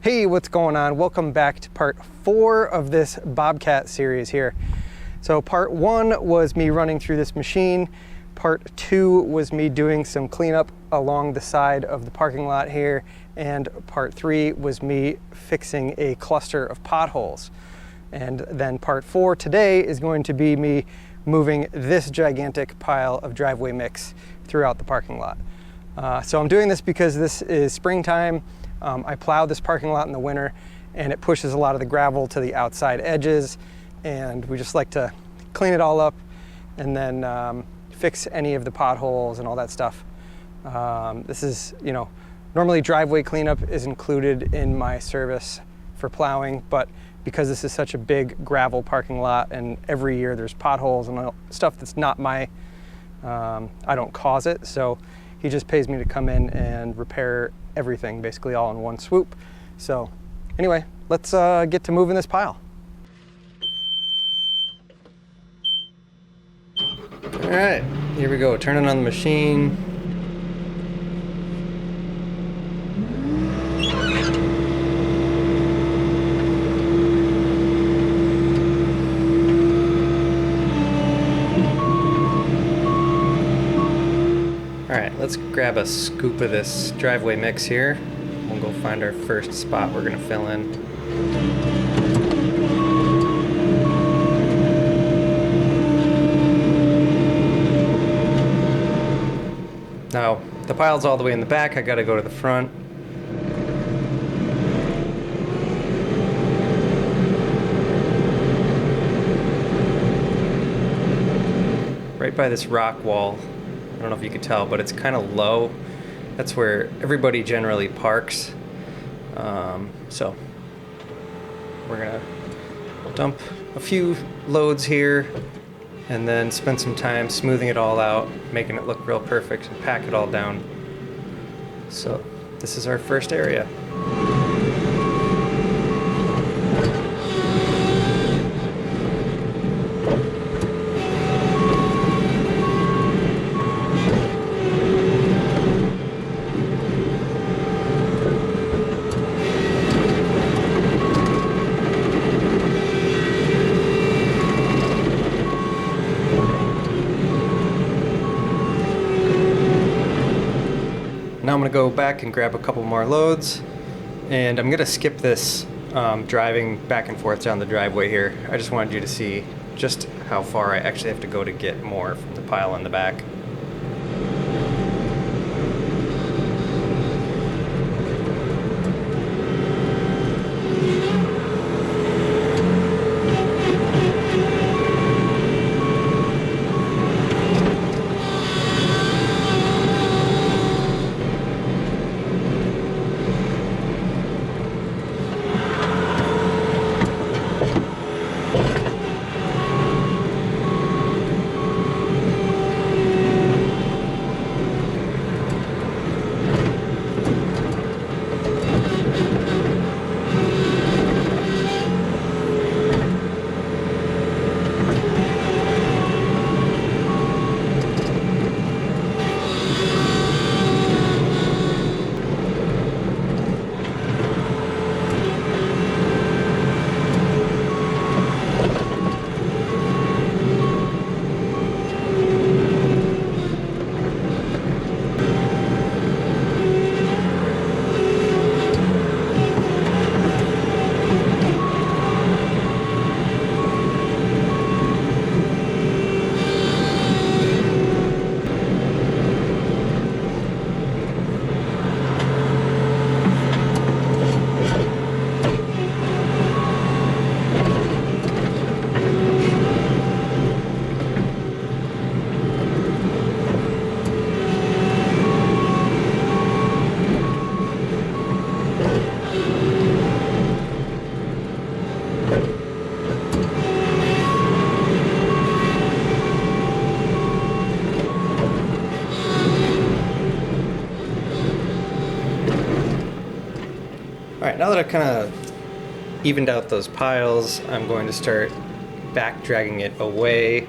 Hey, what's going on? Welcome back to part 4 of this Bobcat series here. So part 1 was me running through this machine. Part 2 was me doing some cleanup along the side of the parking lot here. And part 3 was me fixing a cluster of potholes. And then part 4 today is going to be me moving this gigantic pile of driveway mix throughout the parking lot. So I'm doing this because this is springtime. I plow this parking lot in the winter and it pushes a lot of the gravel to the outside edges, and we just like to clean it all up and then fix any of the potholes and all that stuff. This is, normally driveway cleanup is included in my service for plowing, but because this is such a big gravel parking lot and every year there's potholes and stuff that's not my, I don't cause it, so he just pays me to come in and repair everything basically all in one swoop. So anyway, let's get to moving this pile. All right, here we go, turning on the machine. Let's grab a scoop of this driveway mix here. We'll go find our first spot we're gonna fill in. Now, the pile's all the way in the back. I gotta go to the front. Right by this rock wall. I don't know if you can tell, but it's kind of low. That's where everybody generally parks. So we're gonna dump a few loads here and then spend some time smoothing it all out, making it look real perfect, and pack it all down. So this is our first area. Now I'm going to go back and grab a couple more loads, and I'm going to skip this driving back and forth down the driveway here. I just wanted you to see just how far I actually have to go to get more from the pile in the back. Alright, now that I've kind of evened out those piles, I'm going to start back dragging it away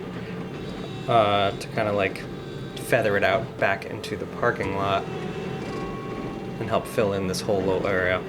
to kind of like feather it out back into the parking lot and help fill in this whole low area.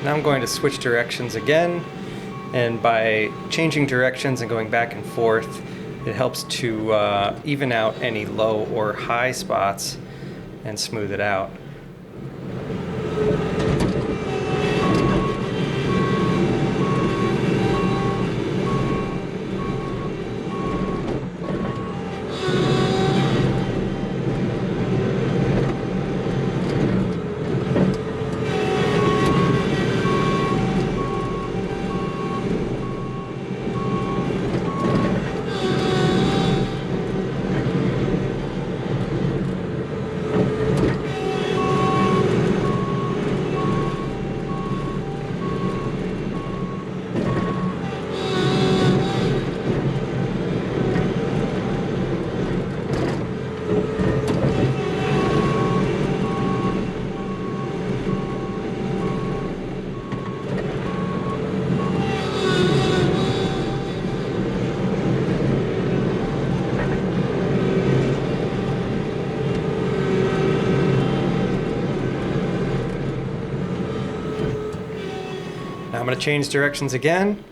Now I'm going to switch directions again, and by changing directions and going back and forth, it helps to even out any low or high spots and smooth it out. Now I'm going to change directions again,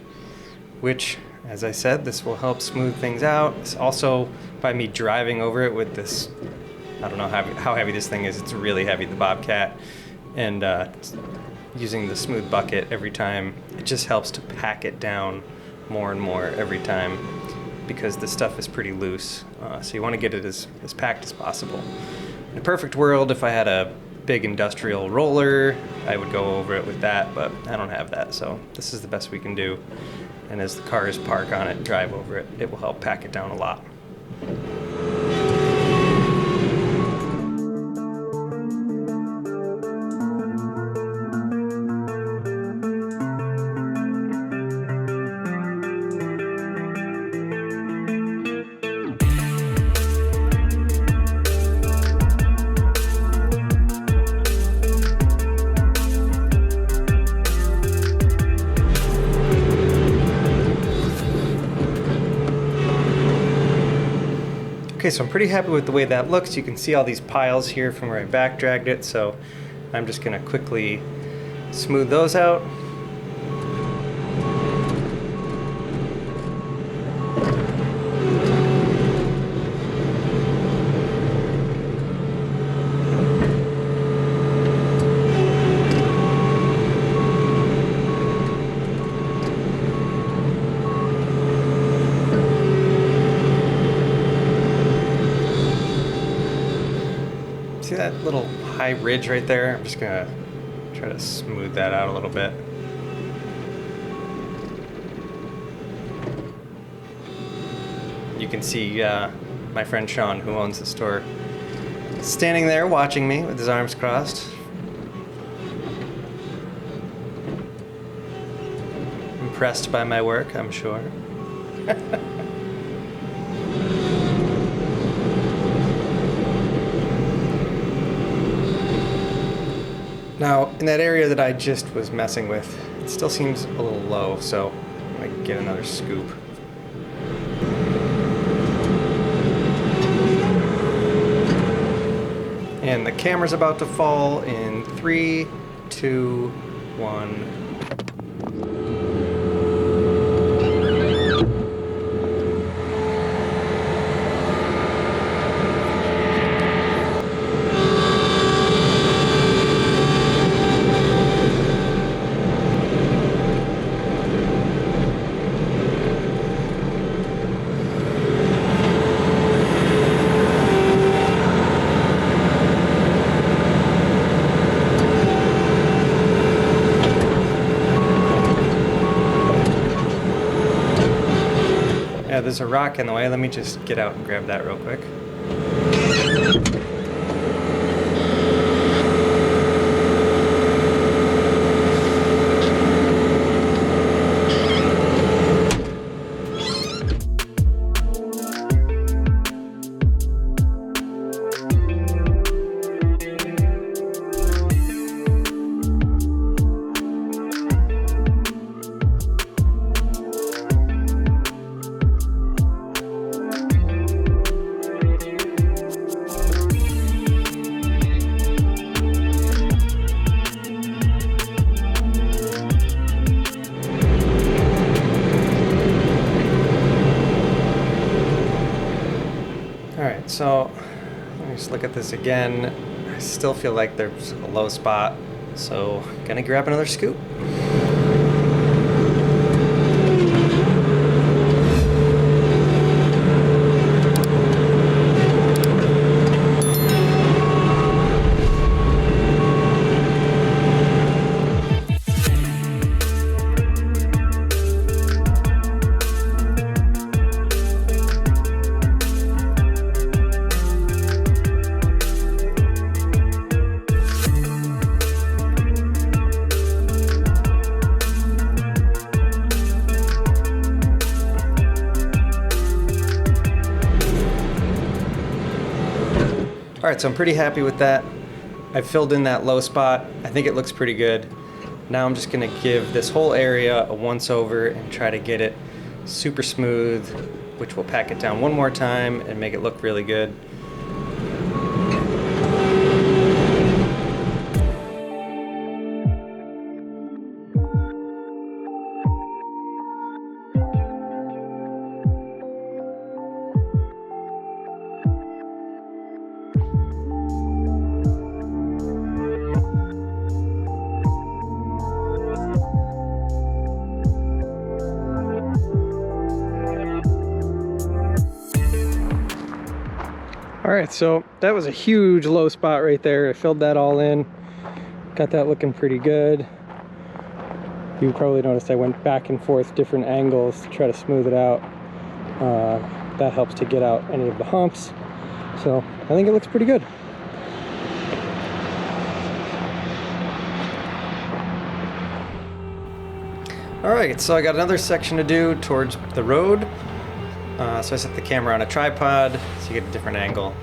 which, as I said, this will help smooth things out. It's also, by me driving over it with this, I don't know how heavy this thing is, it's really heavy, the Bobcat, and using the smooth bucket every time, it just helps to pack it down more and more every time, because the stuff is pretty loose. So you want to get it as packed as possible. In a perfect world, if I had a big industrial roller, I would go over it with that, but I don't have that, so this is the best we can do. And as the cars park on it and drive over it, it will help pack it down a lot. Okay, so I'm pretty happy with the way that looks. You can see all these piles here from where I back dragged it, so I'm just gonna quickly smooth those out. See that little high ridge right there? I'm just gonna try to smooth that out a little bit. You can see my friend Sean, who owns the store, standing there watching me with his arms crossed. Impressed by my work, I'm sure. Now, in that area that I just was messing with, it still seems a little low, so I might get another scoop. And the camera's about to fall in 3, 2, 1. Yeah, there's a rock in the way. Let me just get out and grab that real quick. so let me just look at this again. I still feel like there's a low spot, so gonna grab another scoop. All right, so I'm pretty happy with that. I've filled in that low spot. I think it looks pretty good. Now I'm just gonna give this whole area a once over and try to get it super smooth, which will pack it down one more time and make it look really good. All right, so that was a huge low spot right there. I filled that all in, got that looking pretty good. You probably noticed I went back and forth different angles to try to smooth it out. That helps to get out any of the humps. So I think it looks pretty good. All right, so I got another section to do towards the road. So I set the camera on a tripod so you get a different angle.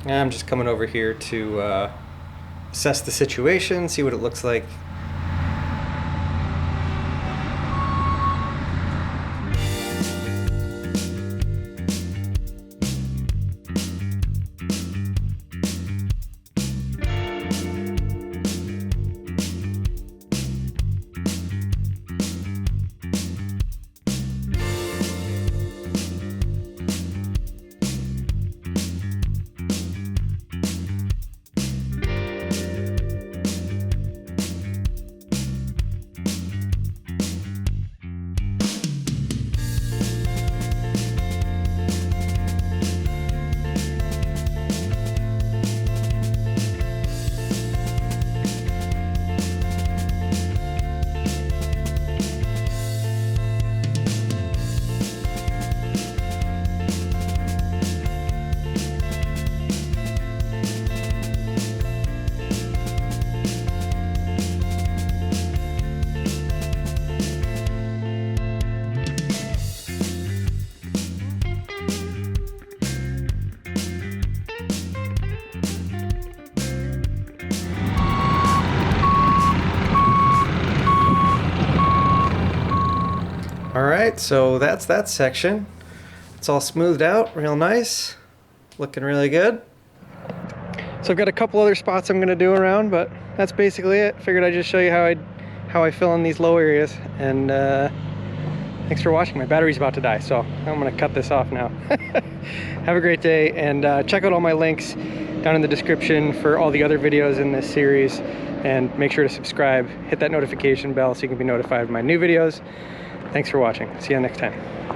I'm just coming over here to assess the situation, see what it looks like. right, so that's that section. It's all smoothed out, real nice. Looking really good. So I've got a couple other spots I'm gonna do around, but that's basically it. Figured I'd just show you how I fill in these low areas. And thanks for watching. My battery's about to die, so I'm gonna cut this off now. Have a great day, and check out all my links down in the description for all the other videos in this series. And make sure to subscribe, hit that notification bell so you can be notified of my new videos. Thanks for watching. See you next time.